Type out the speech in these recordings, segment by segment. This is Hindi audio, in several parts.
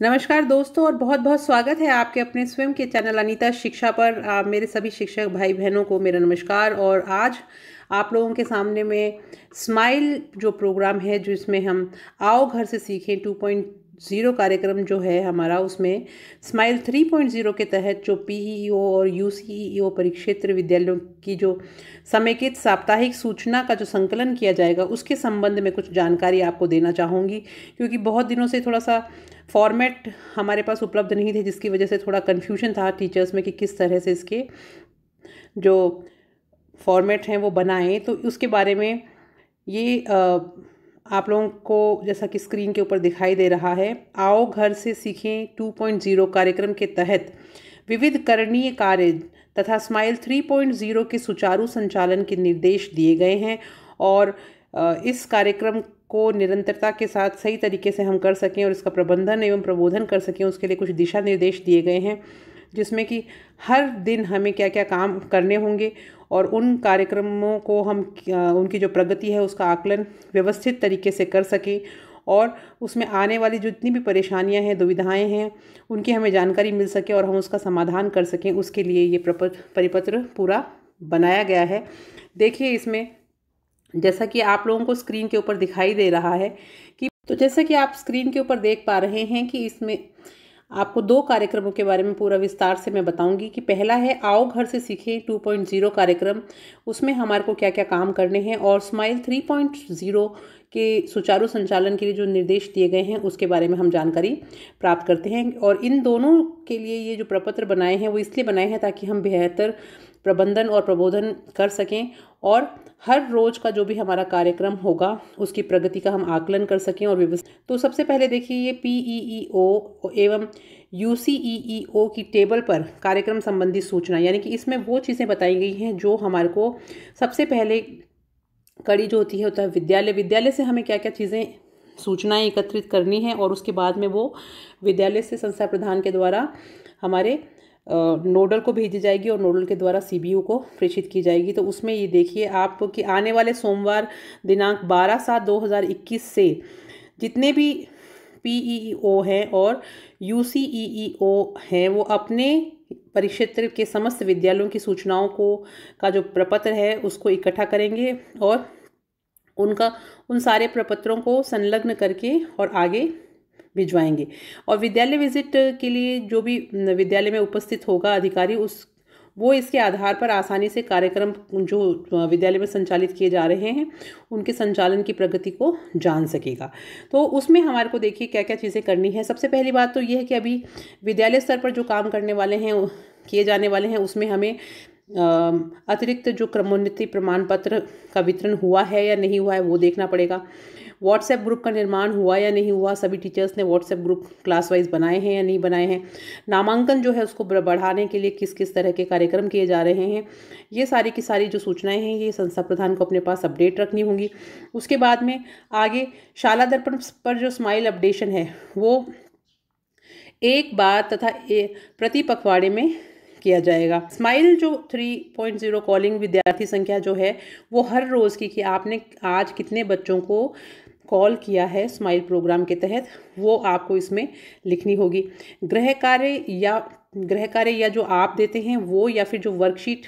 नमस्कार दोस्तों और बहुत बहुत स्वागत है आपके अपने स्वयं के चैनल अनीता शिक्षा पर। मेरे सभी शिक्षक भाई बहनों को मेरा नमस्कार। और आज आप लोगों के सामने में स्माइल जो प्रोग्राम है जिसमें हम आओ घर से सीखें 2.0 कार्यक्रम जो है हमारा, उसमें स्माइल 3.0 के तहत जो पीईओ और यूसीईओ परिक्षेत्र विद्यालयों की जो समेकित साप्ताहिक सूचना का जो संकलन किया जाएगा उसके संबंध में कुछ जानकारी आपको देना चाहूँगी, क्योंकि बहुत दिनों से थोड़ा सा फॉर्मेट हमारे पास उपलब्ध नहीं थे, जिसकी वजह से थोड़ा कन्फ्यूजन था टीचर्स में कि किस तरह से इसके जो फॉर्मेट हैं वो बनाएं। तो उसके बारे में ये आप लोगों को जैसा कि स्क्रीन के ऊपर दिखाई दे रहा है, आओ घर से सीखें 2.0 कार्यक्रम के तहत विविध करणीय कार्य तथा स्माइल 3.0 के सुचारू संचालन के निर्देश दिए गए हैं। और इस कार्यक्रम को निरंतरता के साथ सही तरीके से हम कर सकें और इसका प्रबंधन एवं प्रबोधन कर सकें, उसके लिए कुछ दिशा निर्देश दिए गए हैं, जिसमें कि हर दिन हमें क्या क्या काम करने होंगे और उन कार्यक्रमों को हम उनकी जो प्रगति है उसका आकलन व्यवस्थित तरीके से कर सकें और उसमें आने वाली जितनी भी परेशानियां हैं, दुविधाएं हैं, उनकी हमें जानकारी मिल सके और हम उसका समाधान कर सकें। उसके लिए ये परिपत्र पूरा बनाया गया है। देखिए, इसमें जैसा कि आप लोगों को स्क्रीन के ऊपर दिखाई दे रहा है कि जैसा कि आप स्क्रीन के ऊपर देख पा रहे हैं कि इसमें आपको 2 कार्यक्रमों के बारे में पूरा विस्तार से मैं बताऊंगी कि पहला है आओ घर से सीखें 2.0 कार्यक्रम, उसमें हमारे को क्या क्या काम करने हैं, और स्माइल 3.0 के सुचारू संचालन के लिए जो निर्देश दिए गए हैं उसके बारे में हम जानकारी प्राप्त करते हैं। और इन दोनों के लिए ये जो प्रपत्र बनाए हैं वो इसलिए बनाए हैं ताकि हम बेहतर प्रबंधन और प्रबोधन कर सकें और हर रोज का जो भी हमारा कार्यक्रम होगा उसकी प्रगति का हम आकलन कर सकें और व्यवस्था। तो सबसे पहले देखिए, ये पीईओ एवं यूसीईओ की टेबल पर कार्यक्रम संबंधी सूचना, यानी कि इसमें वो चीज़ें बताई गई हैं जो हमारे को सबसे पहले कड़ी जो होती है होता है विद्यालय से हमें क्या क्या चीज़ें सूचनाएं एकत्रित करनी है और उसके बाद में वो विद्यालय से संस्था प्रधान के द्वारा हमारे नोडल को भेजी जाएगी और नोडल के द्वारा सीबीयू को प्रेषित की जाएगी। तो उसमें ये देखिए आप कि आने वाले सोमवार दिनांक 12/7/2021 से जितने भी पीईओ हैं और यूसीईओ हैं वो अपने परिक्षेत्र के समस्त विद्यालयों की सूचनाओं को का जो प्रपत्र है उसको इकट्ठा करेंगे और उन सारे प्रपत्रों को संलग्न करके और आगे भिजवाएंगे। और विद्यालय विजिट के लिए जो भी विद्यालय में उपस्थित होगा अधिकारी, वो इसके आधार पर आसानी से कार्यक्रम जो विद्यालय में संचालित किए जा रहे हैं उनके संचालन की प्रगति को जान सकेगा। तो उसमें हमारे को देखिए क्या क्या चीज़ें करनी है। सबसे पहली बात तो ये है कि अभी विद्यालय स्तर पर जो काम करने वाले हैं, किए जाने वाले हैं, उसमें हमें अतिरिक्त जो क्रमोन्नति प्रमाण पत्र का वितरण हुआ है या नहीं हुआ है वो देखना पड़ेगा। व्हाट्सएप ग्रुप का निर्माण हुआ या नहीं हुआ, सभी टीचर्स ने व्हाट्सएप ग्रुप क्लास वाइज बनाए हैं या नहीं बनाए हैं, नामांकन जो है उसको बढ़ाने के लिए किस किस तरह के कार्यक्रम किए जा रहे हैं, ये सारी की सारी जो सूचनाएं हैं ये संस्था प्रधान को अपने पास अपडेट रखनी होंगी। उसके बाद में आगे शाला दर्पण पर जो स्माइल अपडेशन है वो एक बार तथा प्रति पखवाड़े में किया जाएगा। स्माइल जो 3.0 कॉलिंग विद्यार्थी संख्या जो है वो हर रोज़ की कि आपने आज कितने बच्चों को कॉल किया है स्माइल प्रोग्राम के तहत, वो आपको इसमें लिखनी होगी। गृह कार्य या जो आप देते हैं वो, या फिर जो वर्कशीट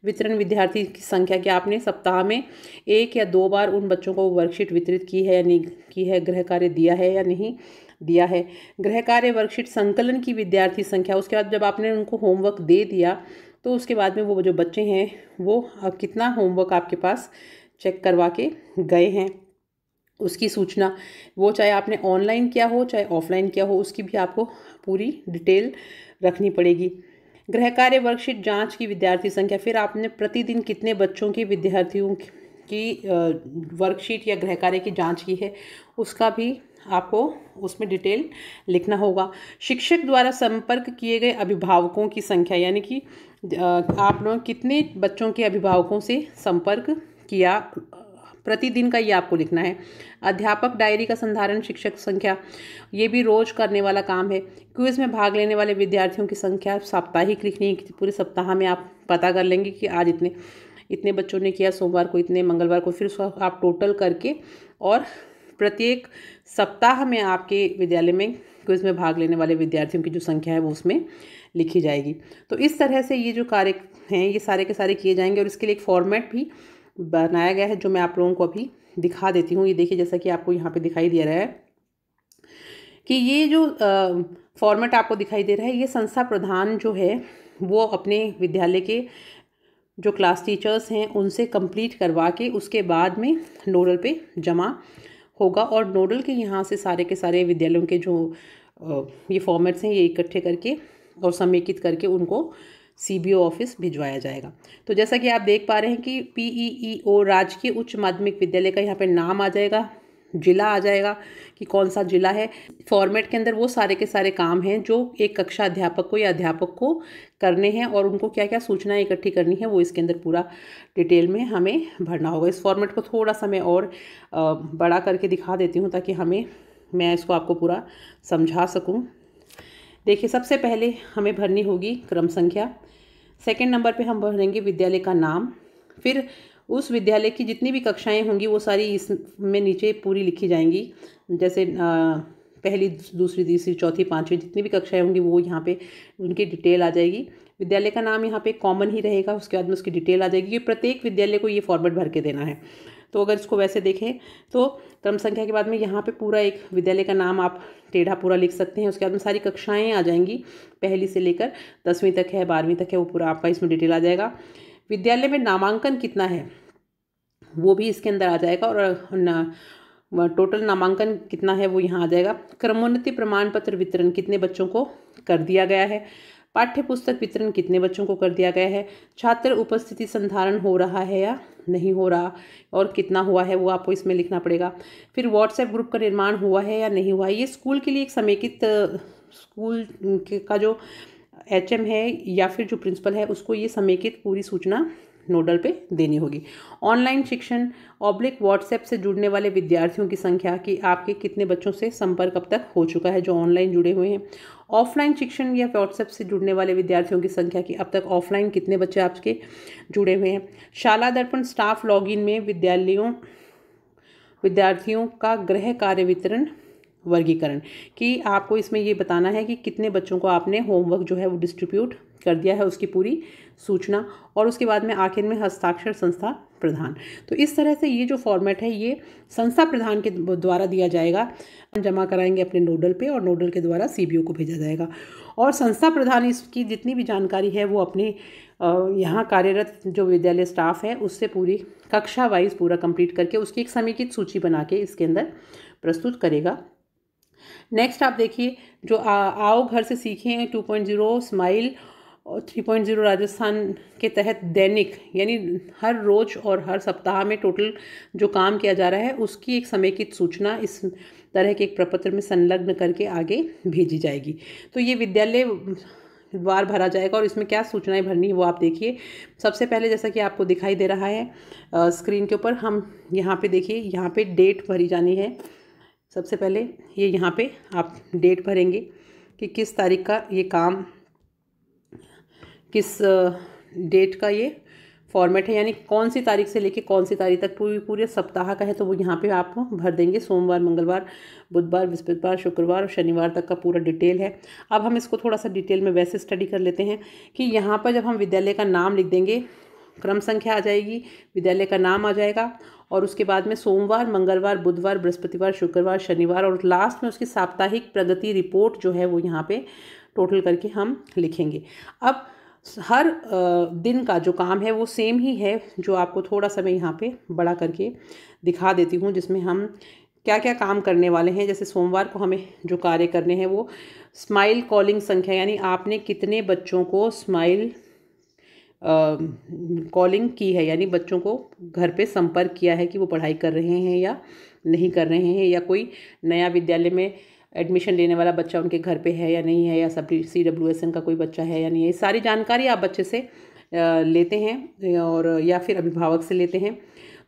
वितरण विद्यार्थी की संख्या कि आपने सप्ताह में 1 या 2 बार उन बच्चों को वर्कशीट वितरित की है या नहीं की है, गृह कार्य दिया है या नहीं दिया है। गृह कार्य वर्कशीट संकलन की विद्यार्थी संख्या, उसके बाद जब आपने उनको होमवर्क दे दिया तो उसके बाद में वो जो बच्चे हैं वो कितना होमवर्क आपके पास चेक करवा के गए हैं उसकी सूचना, वो चाहे आपने ऑनलाइन किया हो चाहे ऑफलाइन किया हो, उसकी भी आपको पूरी डिटेल रखनी पड़ेगी। गृह कार्य वर्कशीट जांच की विद्यार्थी संख्या, फिर आपने प्रतिदिन कितने बच्चों की विद्यार्थियों की वर्कशीट या गृह कार्य की जांच की है उसका भी आपको उसमें डिटेल लिखना होगा। शिक्षक द्वारा संपर्क किए गए अभिभावकों की संख्या, यानी कि आप लोग कितने बच्चों के अभिभावकों से संपर्क किया प्रतिदिन का, ये आपको लिखना है। अध्यापक डायरी का संधारण शिक्षक संख्या, ये भी रोज करने वाला काम है। क्विज में भाग लेने वाले विद्यार्थियों की संख्या साप्ताहिक लिखनी है कि पूरे सप्ताह में आप पता कर लेंगे कि आज इतने बच्चों ने किया, सोमवार को इतने, मंगलवार को, फिर उसको आप टोटल करके और प्रत्येक सप्ताह में आपके विद्यालय में क्विज़ में भाग लेने वाले विद्यार्थियों की जो संख्या है वो उसमें लिखी जाएगी। तो इस तरह से ये जो कार्य हैं ये सारे के सारे किए जाएंगे और इसके लिए एक फॉर्मेट भी बनाया गया है जो मैं आप लोगों को अभी दिखा देती हूँ। ये देखिए, जैसा कि आपको यहाँ पे दिखाई दे रहा है कि ये जो फॉर्मेट आपको दिखाई दे रहा है, ये संस्था प्रधान जो है वो अपने विद्यालय के जो क्लास टीचर्स हैं उनसे कंप्लीट करवा के उसके बाद में नोडल पे जमा होगा और नोडल के यहाँ से सारे के सारे विद्यालयों के जो ये फॉर्मेट्स हैं ये इकट्ठे करके और समेकित करके उनको सीबीओ ऑफिस भिजवाया जाएगा। तो जैसा कि आप देख पा रहे हैं कि पीईईओ राजकीय उच्च माध्यमिक विद्यालय का यहाँ पे नाम आ जाएगा, जिला आ जाएगा कि कौन सा जिला है। फॉर्मेट के अंदर वो सारे के सारे काम हैं जो एक कक्षा अध्यापक को या अध्यापक को करने हैं और उनको क्या क्या सूचनाएं इकट्ठी करनी है वो इसके अंदर पूरा डिटेल में हमें भरना होगा। इस फॉर्मेट को थोड़ा सा मैं और बड़ा करके दिखा देती हूँ ताकि मैं इसको आपको पूरा समझा सकूँ। देखिए, सबसे पहले हमें भरनी होगी क्रम संख्या, सेकंड नंबर पे हम भरेंगे विद्यालय का नाम, फिर उस विद्यालय की जितनी भी कक्षाएं होंगी वो सारी इसमें नीचे पूरी लिखी जाएंगी। जैसे पहली, दूसरी, तीसरी, चौथी, पाँचवीं जितनी भी कक्षाएं होंगी वो यहाँ पे उनकी डिटेल आ जाएगी। विद्यालय का नाम यहाँ पे कॉमन ही रहेगा, उसके बाद में उसकी डिटेल आ जाएगी। ये प्रत्येक विद्यालय को ये फॉर्मेट भर के देना है। तो अगर इसको वैसे देखें तो क्रम संख्या के बाद में यहाँ पे पूरा एक विद्यालय का नाम आप टेढ़ा पूरा लिख सकते हैं। उसके बाद में सारी कक्षाएँ आ जाएंगी, पहली से लेकर 10वीं तक है, 12वीं तक है, वो पूरा आपका इसमें डिटेल आ जाएगा। विद्यालय में नामांकन कितना है वो भी इसके अंदर आ जाएगा और टोटल नामांकन कितना है वो यहाँ आ जाएगा। क्रमोन्नति प्रमाण पत्र वितरण कितने बच्चों को कर दिया गया है, पाठ्य पुस्तक वितरण कितने बच्चों को कर दिया गया है, छात्र उपस्थिति संधारण हो रहा है या नहीं हो रहा और कितना हुआ है वो आपको इसमें लिखना पड़ेगा। फिर व्हाट्सएप ग्रुप का निर्माण हुआ है या नहीं हुआ है। ये स्कूल के लिए एक समेकित स्कूल का जो HM है या फिर जो प्रिंसिपल है उसको ये समेकित पूरी सूचना नोडल पे देनी होगी। ऑनलाइन शिक्षण व्हाट्सएप से जुड़ने वाले विद्यार्थियों की संख्या कि आपके कितने बच्चों से संपर्क अब तक हो चुका है जो ऑनलाइन जुड़े हुए हैं। ऑफलाइन शिक्षण या व्हाट्सएप से जुड़ने वाले विद्यार्थियों की संख्या कि अब तक ऑफलाइन कितने बच्चे आपके जुड़े हुए हैं। शाला दर्पण स्टाफ लॉगिन में विद्यार्थियों का गृह कार्य वितरण वर्गीकरण कि आपको इसमें ये बताना है कि कितने बच्चों को आपने होमवर्क जो है वो डिस्ट्रीब्यूट कर दिया है, उसकी पूरी सूचना। और उसके बाद में आखिर में हस्ताक्षर संस्था प्रधान। तो इस तरह से ये जो फॉर्मेट है ये संस्था प्रधान के द्वारा दिया जाएगा, जमा कराएंगे अपने नोडल पे और नोडल के द्वारा सीबीओ को भेजा जाएगा। और संस्था प्रधान इसकी जितनी भी जानकारी है वो अपने यहाँ कार्यरत जो विद्यालय स्टाफ है उससे पूरी कक्षा वाइज पूरा कंप्लीट करके उसकी एक समेकित सूची बना के इसके अंदर प्रस्तुत करेगा। नेक्स्ट आप देखिए जो आओ घर से सीखें 2.0 स्माइल और 3.0 राजस्थान के तहत दैनिक यानी हर रोज और हर सप्ताह में टोटल जो काम किया जा रहा है उसकी एक समेकित सूचना इस तरह के एक प्रपत्र में संलग्न करके आगे भेजी जाएगी। तो ये विद्यालय वार भरा जाएगा और इसमें क्या सूचनाएं भरनी है वो आप देखिए। सबसे पहले जैसा कि आपको दिखाई दे रहा है स्क्रीन के ऊपर, हम यहाँ पे देखिए, यहाँ पे डेट भरी जानी है। सबसे पहले ये यहाँ पे आप डेट भरेंगे कि किस तारीख का ये काम, किस डेट का ये फॉर्मेट है, यानी कौन सी तारीख से लेके कौन सी तारीख तक पूरे सप्ताह का है। तो वो यहाँ पे आप भर देंगे, सोमवार, मंगलवार, बुधवार, बृहस्पतिवार, शुक्रवार और शनिवार तक का पूरा डिटेल है। अब हम इसको थोड़ा सा डिटेल में वैसे स्टडी कर लेते हैं कि यहाँ पर जब हम विद्यालय का नाम लिख देंगे, क्रम संख्या आ जाएगी, विद्यालय का नाम आ जाएगा और उसके बाद में सोमवार, मंगलवार, बुधवार, बृहस्पतिवार, शुक्रवार, शनिवार और लास्ट में उसकी साप्ताहिक प्रगति रिपोर्ट जो है वो यहाँ पे टोटल करके हम लिखेंगे। अब हर दिन का जो काम है वो सेम ही है, जो आपको थोड़ा सा मैं यहाँ पे बड़ा करके दिखा देती हूँ, जिसमें हम क्या क्या काम करने वाले हैं। जैसे सोमवार को हमें जो कार्य करने हैं वो स्माइल कॉलिंग संख्या, यानी आपने कितने बच्चों को स्माइल कॉलिंग की है, यानी बच्चों को घर पे संपर्क किया है कि वो पढ़ाई कर रहे हैं या नहीं कर रहे हैं, या कोई नया विद्यालय में एडमिशन लेने वाला बच्चा उनके घर पे है या नहीं है, या CWSN का कोई बच्चा है या नहीं है। ये सारी जानकारी आप बच्चे से लेते हैं और या फिर अभिभावक से लेते हैं।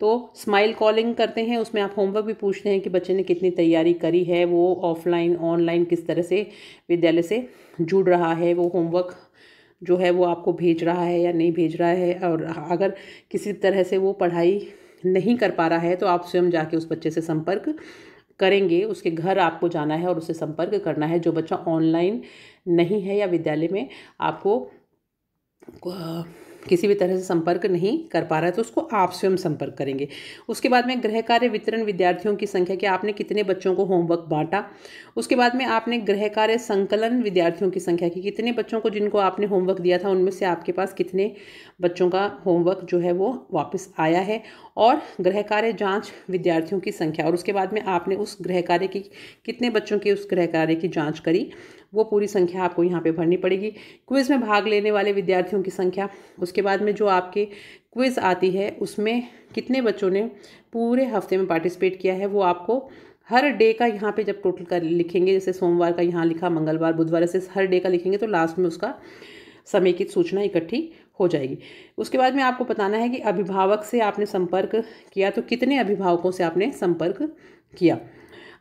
तो स्माइल कॉलिंग करते हैं, उसमें आप होमवर्क भी पूछते हैं कि बच्चे ने कितनी तैयारी करी है, वो ऑफलाइन ऑनलाइन किस तरह से विद्यालय से जुड़ रहा है, वो होमवर्क जो है वो आपको भेज रहा है या नहीं भेज रहा है, और अगर किसी तरह से वो पढ़ाई नहीं कर पा रहा है तो आप स्वयं जाके उस बच्चे से संपर्क करेंगे उसके घर आपको जाना है और उससे संपर्क करना है। जो बच्चा ऑनलाइन नहीं है या विद्यालय में आपको किसी भी तरह से संपर्क नहीं कर पा रहा है तो उसको आप स्वयं संपर्क करेंगे। उसके बाद में गृह कार्य वितरण विद्यार्थियों की संख्या, कि आपने कितने बच्चों को होमवर्क बांटा। उसके बाद में आपने गृह कार्य संकलन विद्यार्थियों की संख्या, की कितने बच्चों को जिनको आपने होमवर्क दिया था उनमें से आपके पास कितने बच्चों का होमवर्क जो है वो वापस आया है। और गृह कार्य जाँच विद्यार्थियों की संख्या, और उसके बाद में आपने उस गृह कार्य की कितने बच्चों की उस गृह कार्य की जाँच करी, वो पूरी संख्या आपको यहाँ पे भरनी पड़ेगी। क्विज़ में भाग लेने वाले विद्यार्थियों की संख्या, उसके बाद में जो आपके क्विज़ आती है उसमें कितने बच्चों ने पूरे हफ्ते में पार्टिसिपेट किया है, वो आपको हर डे का यहाँ पे जब टोटल कर लिखेंगे, जैसे सोमवार का यहाँ लिखा, मंगलवार, बुधवार, से हर डे का लिखेंगे तो लास्ट में उसका समेकित सूचना इकट्ठी हो जाएगी। उसके बाद में आपको बताना है कि अभिभावक से आपने संपर्क किया तो कितने अभिभावकों से आपने संपर्क किया।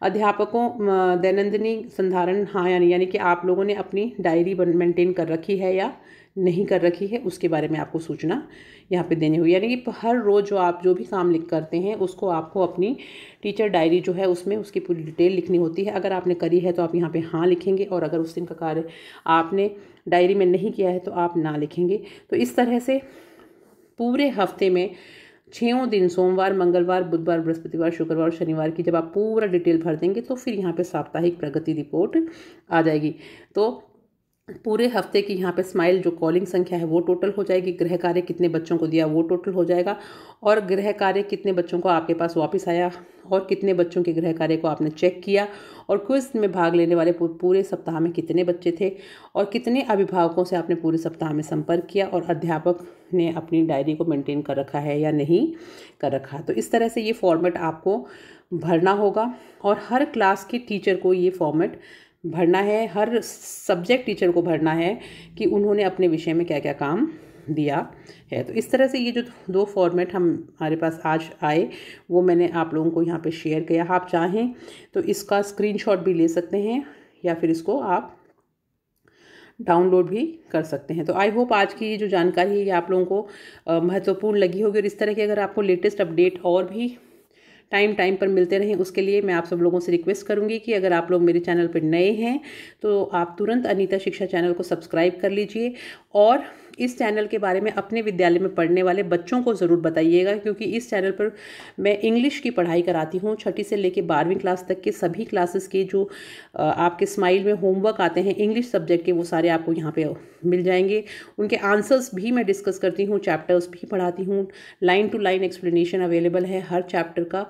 अध्यापकों दैनंदिनी संधारण, हाँ यानी कि आप लोगों ने अपनी डायरी मेंटेन कर रखी है या नहीं कर रखी है, उसके बारे में आपको सूचना यहाँ पे देनी हुई। यानी कि हर रोज़ जो आप जो भी काम लिख करते हैं उसको आपको अपनी टीचर डायरी जो है उसमें उसकी पूरी डिटेल लिखनी होती है। अगर आपने करी है तो आप यहाँ पे हाँ लिखेंगे, और अगर उस दिन का कार्य आपने डायरी में नहीं किया है तो आप ना लिखेंगे। तो इस तरह से पूरे हफ्ते में 6 दिन, सोमवार, मंगलवार, बुधवार, बृहस्पतिवार, शुक्रवार और शनिवार की जब आप पूरा डिटेल भर देंगे तो फिर यहाँ पे साप्ताहिक प्रगति रिपोर्ट आ जाएगी। तो पूरे हफ्ते की यहाँ पे स्माइल जो कॉलिंग संख्या है वो टोटल हो जाएगी, गृह कार्य कितने बच्चों को दिया वो टोटल हो जाएगा, और गृह कार्य कितने बच्चों को आपके पास वापस आया, और कितने बच्चों के गृह कार्य को आपने चेक किया, और क्विज में भाग लेने वाले पूरे सप्ताह में कितने बच्चे थे, और कितने अभिभावकों से आपने पूरे सप्ताह में संपर्क किया, और अध्यापक ने अपनी डायरी को मेंटेन कर रखा है या नहीं कर रखा। तो इस तरह से ये फॉर्मेट आपको भरना होगा, और हर क्लास के टीचर को ये फॉर्मेट भरना है, हर सब्जेक्ट टीचर को भरना है कि उन्होंने अपने विषय में क्या क्या काम दिया है। तो इस तरह से ये जो 2 फॉर्मेट हमारे पास आज आए वो मैंने आप लोगों को यहाँ पे शेयर किया। आप चाहें तो इसका स्क्रीनशॉट भी ले सकते हैं या फिर इसको आप डाउनलोड भी कर सकते हैं। तो आई होप आज की ये जो जानकारी है ये आप लोगों को महत्वपूर्ण लगी होगी, और इस तरह की अगर आपको लेटेस्ट अपडेट और भी टाइम पर मिलते रहें उसके लिए मैं आप सब लोगों से रिक्वेस्ट करूंगी कि अगर आप लोग मेरे चैनल पर नए हैं तो आप तुरंत अनीता शिक्षा चैनल को सब्सक्राइब कर लीजिए, और इस चैनल के बारे में अपने विद्यालय में पढ़ने वाले बच्चों को ज़रूर बताइएगा, क्योंकि इस चैनल पर मैं इंग्लिश की पढ़ाई कराती हूँ। 6ठी से लेकर 12वीं क्लास तक के सभी क्लासेस के जो आपके स्माइल में होमवर्क आते हैं इंग्लिश सब्जेक्ट के, वो सारे आपको यहाँ पे मिल जाएंगे। उनके आंसर्स भी मैं डिस्कस करती हूँ, चैप्टर्स भी पढ़ाती हूँ, line to line explanation available है हर चैप्टर का,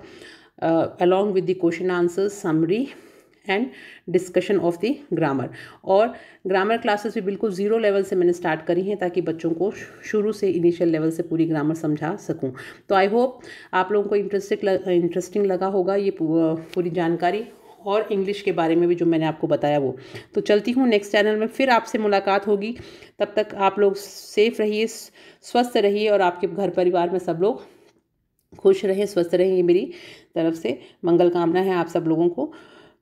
along with the question answers, summary and discussion of the grammar. और ग्रामर क्लासेस भी बिल्कुल 0 लेवल से मैंने स्टार्ट करी हैं ताकि बच्चों को शुरू से इनिशियल लेवल से पूरी ग्रामर समझा सकूं। तो आई होप आप लोगों को इंटरेस्टिंग लगा होगा ये पूरी जानकारी, और इंग्लिश के बारे में भी जो मैंने आपको बताया वो। तो चलती हूँ, नेक्स्ट चैनल में फिर आपसे मुलाकात होगी। तब तक आप लोग सेफ रहिए, स्वस्थ रहिए, और आपके घर परिवार में सब लोग खुश रहें, स्वस्थ रहें। ये मेरी तरफ से मंगल कामना है आप सब लोगों को।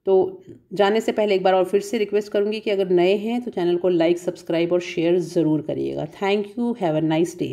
तो जाने से पहले एक बार और फिर से रिक्वेस्ट करूंगी कि अगर नए हैं तो चैनल को लाइक, सब्सक्राइब और शेयर ज़रूर करिएगा। Thank you, have a nice day.